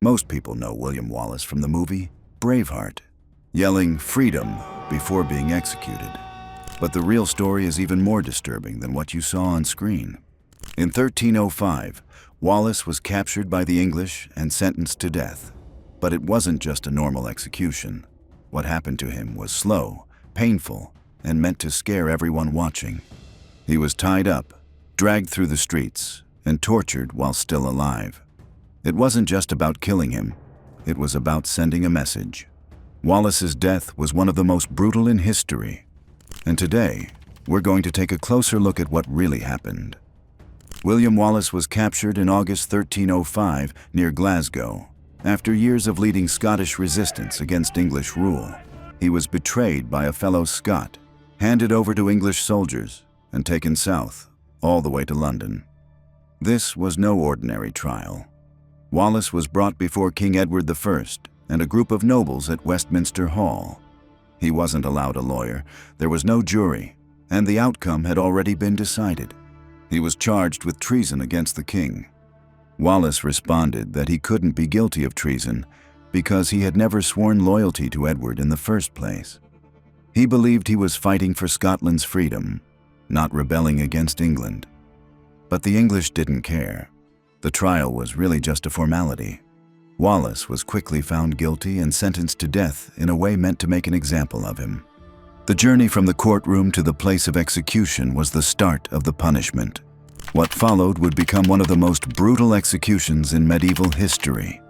Most people know William Wallace from the movie Braveheart, yelling "freedom" before being executed. But the real story is even more disturbing than what you saw on screen. In 1305, Wallace was captured by the English and sentenced to death. But it wasn't just a normal execution. What happened to him was slow, painful, and meant to scare everyone watching. He was tied up, dragged through the streets, and tortured while still alive. It wasn't just about killing him, it was about sending a message. Wallace's death was one of the most brutal in history. And today, we're going to take a closer look at what really happened. William Wallace was captured in August 1305 near Glasgow. After years of leading Scottish resistance against English rule, he was betrayed by a fellow Scot, handed over to English soldiers, and taken south, all the way to London. This was no ordinary trial. Wallace was brought before King Edward I and a group of nobles at Westminster Hall. He wasn't allowed a lawyer, there was no jury, and the outcome had already been decided. He was charged with treason against the king. Wallace responded that he couldn't be guilty of treason because he had never sworn loyalty to Edward in the first place. He believed he was fighting for Scotland's freedom, not rebelling against England. But the English didn't care. The trial was really just a formality. Wallace was quickly found guilty and sentenced to death in a way meant to make an example of him. The journey from the courtroom to the place of execution was the start of the punishment. What followed would become one of the most brutal executions in medieval history.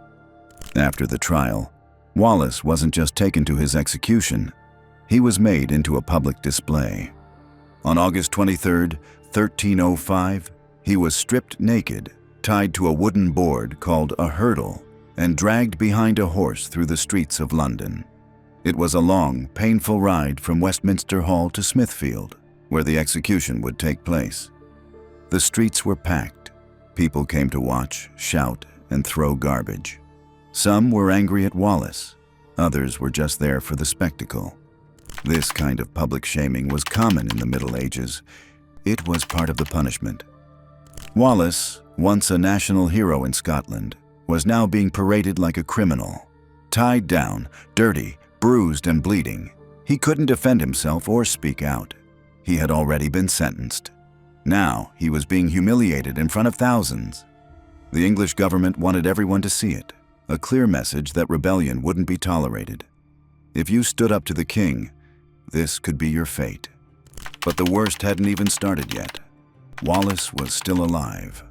After the trial, Wallace wasn't just taken to his execution, he was made into a public display. On August 23, 1305, he was stripped naked, tied to a wooden board called a hurdle, and dragged behind a horse through the streets of London. It was a long, painful ride from Westminster Hall to Smithfield, where the execution would take place. The streets were packed. People came to watch, shout, and throw garbage. Some were angry at Wallace. Others were just there for the spectacle. This kind of public shaming was common in the Middle Ages. It was part of the punishment. Wallace, once a national hero in Scotland, was now being paraded like a criminal. Tied down, dirty, bruised and bleeding, he couldn't defend himself or speak out. He had already been sentenced. Now he was being humiliated in front of thousands. The English government wanted everyone to see it, a clear message that rebellion wouldn't be tolerated. If you stood up to the king, this could be your fate. But the worst hadn't even started yet. Wallace was still alive,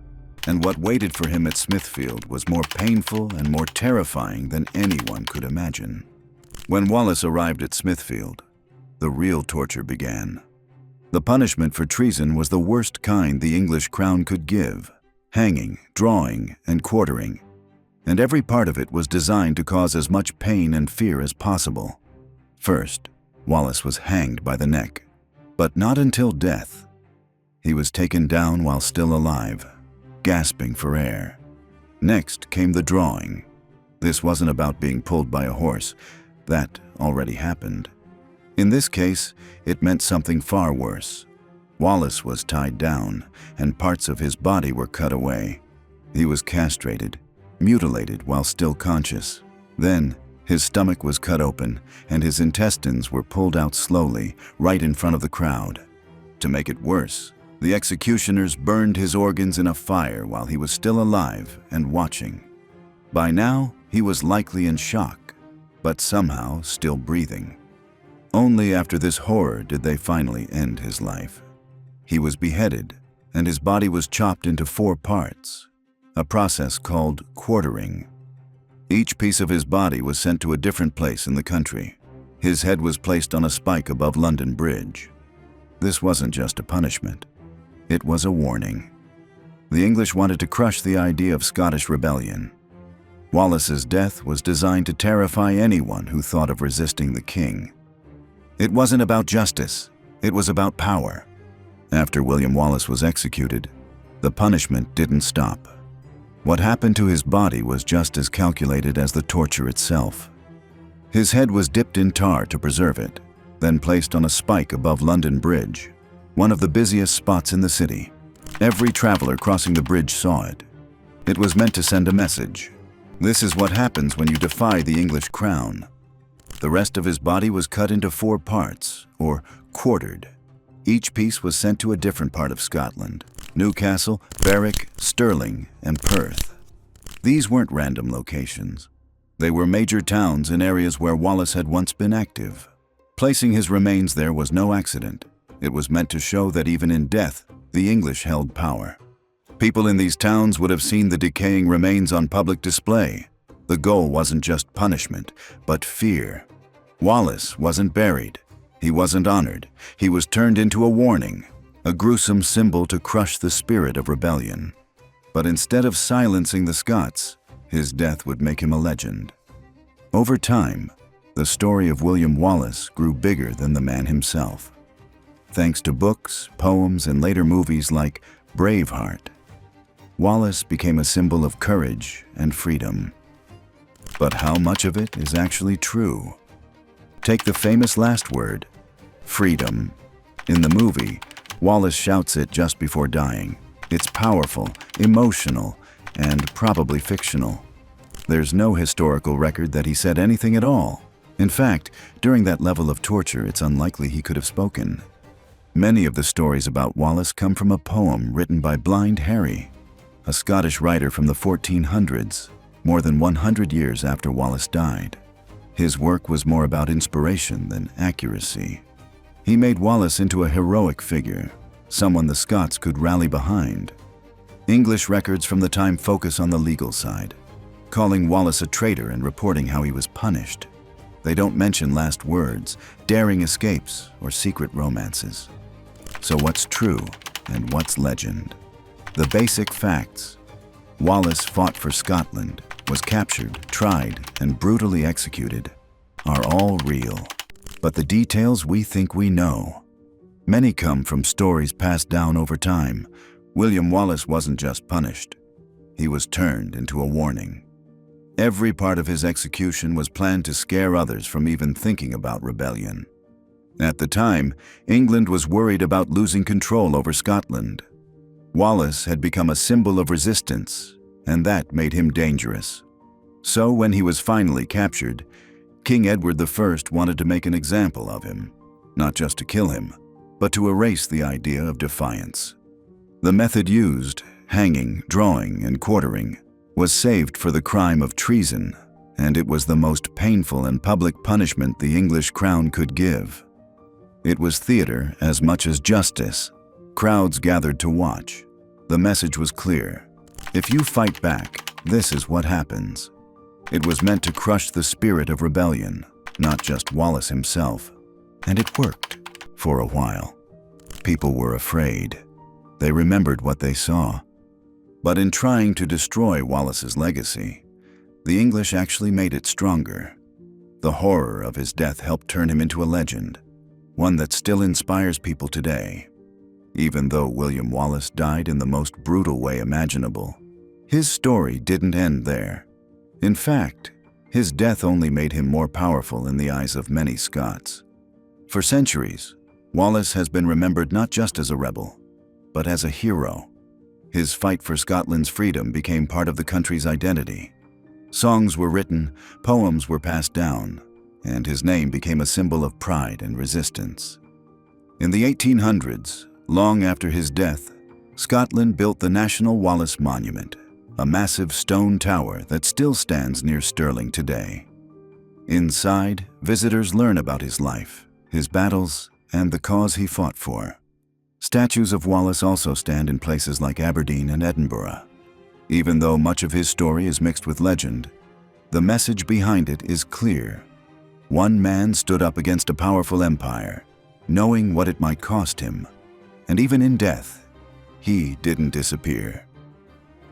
and what waited for him at Smithfield was more painful and more terrifying than anyone could imagine. When Wallace arrived at Smithfield, the real torture began. The punishment for treason was the worst kind the English crown could give: hanging, drawing, and quartering. And every part of it was designed to cause as much pain and fear as possible. First, Wallace was hanged by the neck, but not until death. He was taken down while still alive, gasping for air. Next came the drawing. This wasn't about being pulled by a horse. That already happened. In this case, it meant something far worse. Wallace was tied down, and parts of his body were cut away. He was castrated, mutilated while still conscious. Then, his stomach was cut open, and his intestines were pulled out slowly, right in front of the crowd. To make it worse, the executioners burned his organs in a fire while he was still alive and watching. By now, he was likely in shock, but somehow still breathing. Only after this horror did they finally end his life. He was beheaded, and his body was chopped into 4 parts, a process called quartering. Each piece of his body was sent to a different place in the country. His head was placed on a spike above London Bridge. This wasn't just a punishment. It was a warning. The English wanted to crush the idea of Scottish rebellion. Wallace's death was designed to terrify anyone who thought of resisting the king. It wasn't about justice, it was about power. After William Wallace was executed, the punishment didn't stop. What happened to his body was just as calculated as the torture itself. His head was dipped in tar to preserve it, then placed on a spike above London Bridge, one of the busiest spots in the city. Every traveler crossing the bridge saw it. It was meant to send a message. This is what happens when you defy the English crown. The rest of his body was cut into 4 parts, or quartered. Each piece was sent to a different part of Scotland: Newcastle, Berwick, Stirling, and Perth. These weren't random locations. They were major towns in areas where Wallace had once been active. Placing his remains there was no accident. It was meant to show that even in death, the English held power. People in these towns would have seen the decaying remains on public display. The goal wasn't just punishment, but fear. Wallace wasn't buried. He wasn't honored. He was turned into a warning, a gruesome symbol to crush the spirit of rebellion. But instead of silencing the Scots, his death would make him a legend. Over time, the story of William Wallace grew bigger than the man himself. Thanks to books, poems, and later movies like Braveheart, Wallace became a symbol of courage and freedom. But how much of it is actually true? Take the famous last word, freedom. In the movie, Wallace shouts it just before dying. It's powerful, emotional, and probably fictional. There's no historical record that he said anything at all. In fact, during that level of torture, it's unlikely he could have spoken. Many of the stories about Wallace come from a poem written by Blind Harry, a Scottish writer from the 1400s, more than 100 years after Wallace died. His work was more about inspiration than accuracy. He made Wallace into a heroic figure, someone the Scots could rally behind. English records from the time focus on the legal side, calling Wallace a traitor and reporting how he was punished. They don't mention last words, daring escapes, or secret romances. So what's true and what's legend? The basic facts. Wallace fought for Scotland, was captured, tried, and brutally executed, are all real. But the details we think we know. Many come from stories passed down over time. William Wallace wasn't just punished. He was turned into a warning. Every part of his execution was planned to scare others from even thinking about rebellion. At the time, England was worried about losing control over Scotland. Wallace had become a symbol of resistance, and that made him dangerous. So when he was finally captured, King Edward I wanted to make an example of him, not just to kill him, but to erase the idea of defiance. The method used, hanging, drawing, and quartering, was saved for the crime of treason, and it was the most painful and public punishment the English crown could give. It was theater as much as justice. Crowds gathered to watch. The message was clear. If you fight back, this is what happens. It was meant to crush the spirit of rebellion, not just Wallace himself. And it worked, for a while. People were afraid. They remembered what they saw. But in trying to destroy Wallace's legacy, the English actually made it stronger. The horror of his death helped turn him into a legend, one that still inspires people today. Even though William Wallace died in the most brutal way imaginable, his story didn't end there. In fact, his death only made him more powerful in the eyes of many Scots. For centuries, Wallace has been remembered not just as a rebel, but as a hero. His fight for Scotland's freedom became part of the country's identity. Songs were written, poems were passed down, and his name became a symbol of pride and resistance. In the 1800s, long after his death, Scotland built the National Wallace Monument, a massive stone tower that still stands near Stirling today. Inside, visitors learn about his life, his battles, and the cause he fought for. Statues of Wallace also stand in places like Aberdeen and Edinburgh. Even though much of his story is mixed with legend, the message behind it is clear. One man stood up against a powerful empire, knowing what it might cost him. And even in death, he didn't disappear.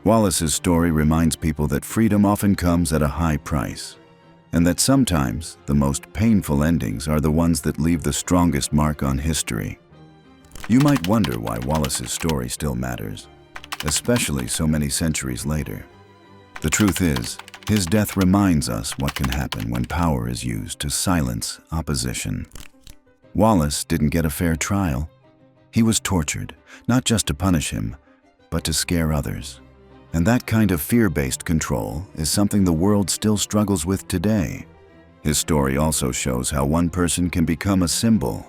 Wallace's story reminds people that freedom often comes at a high price, and that sometimes the most painful endings are the ones that leave the strongest mark on history. You might wonder why Wallace's story still matters, especially so many centuries later. The truth is, his death reminds us what can happen when power is used to silence opposition. Wallace didn't get a fair trial. He was tortured, not just to punish him, but to scare others. And that kind of fear-based control is something the world still struggles with today. His story also shows how one person can become a symbol.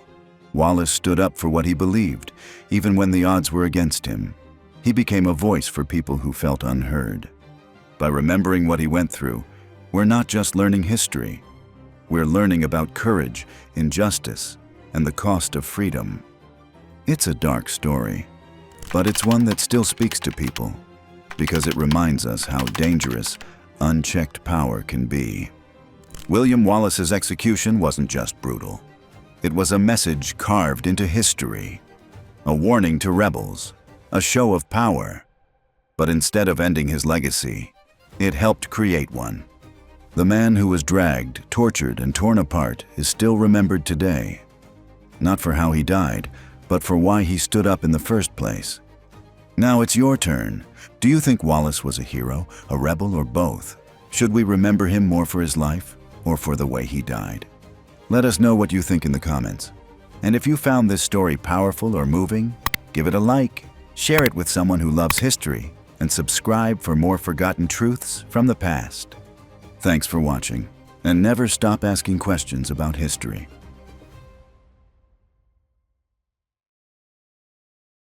Wallace stood up for what he believed, even when the odds were against him. He became a voice for people who felt unheard. By remembering what he went through, we're not just learning history. We're learning about courage, injustice, and the cost of freedom. It's a dark story, but it's one that still speaks to people, because it reminds us how dangerous unchecked power can be. William Wallace's execution wasn't just brutal. It was a message carved into history, a warning to rebels, a show of power. But instead of ending his legacy, it helped create one. The man who was dragged, tortured, and torn apart is still remembered today, not for how he died, but for why he stood up in the first place. Now it's your turn. Do you think Wallace was a hero, a rebel, or both? Should we remember him more for his life or for the way he died? Let us know what you think in the comments. And if you found this story powerful or moving, give it a like, share it with someone who loves history, and subscribe for more forgotten truths from the past. Thanks for watching, and never stop asking questions about history.